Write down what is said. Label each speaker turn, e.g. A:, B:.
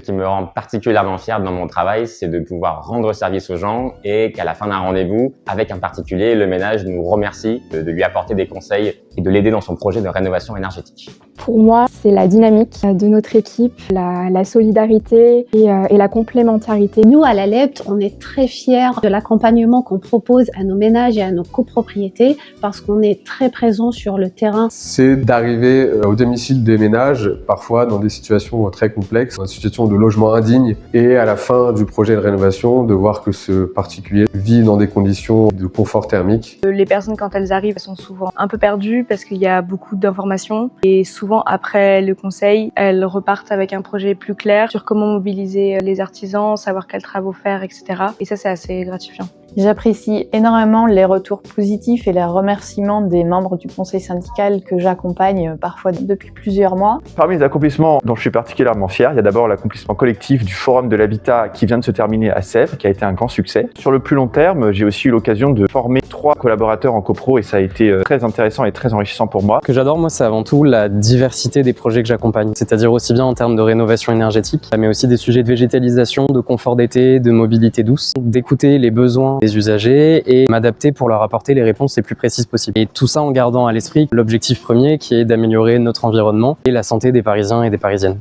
A: qui me rend particulièrement fier dans mon travail, c'est de pouvoir rendre service aux gens et qu'à la fin d'un rendez-vous, avec un particulier, le ménage nous remercie de lui apporter des conseils et de l'aider dans son projet de rénovation énergétique.
B: Pour moi, c'est la dynamique de notre équipe, la solidarité et la complémentarité.
C: Nous, à la LEPT, on est très fiers de l'accompagnement qu'on propose à nos ménages et à nos copropriétés parce qu'on est très présent sur le terrain.
D: C'est d'arriver au domicile des ménages, parfois dans des situations très complexes, dans des situations de logement indigne, et à la fin du projet de rénovation, de voir que ce particulier vit dans des conditions de confort thermique.
E: Les personnes, quand elles arrivent, elles sont souvent un peu perdues parce qu'il y a beaucoup d'informations et souvent après le conseil, elles repartent avec un projet plus clair sur comment mobiliser les artisans, savoir quels travaux faire, etc. Et ça, c'est assez gratifiant.
F: J'apprécie énormément les retours positifs et les remerciements des membres du conseil syndical que j'accompagne parfois depuis plusieurs mois.
G: Parmi les accomplissements dont je suis particulièrement fier, il y a d'abord l'accomplissement collectif du Forum de l'Habitat qui vient de se terminer à Sèvres, qui a été un grand succès. Sur le plus long terme, j'ai aussi eu l'occasion de former 3 collaborateurs en copro et ça a été très intéressant et très enrichissant pour moi.
H: Ce que j'adore, moi, c'est avant tout la diversité des projets que j'accompagne. C'est-à-dire aussi bien en termes de rénovation énergétique, mais aussi des sujets de végétalisation, de confort d'été, de mobilité douce, d'écouter les besoins des usagers et m'adapter pour leur apporter les réponses les plus précises possibles. Et tout ça en gardant à l'esprit l'objectif premier qui est d'améliorer notre environnement et la santé des Parisiens et des Parisiennes.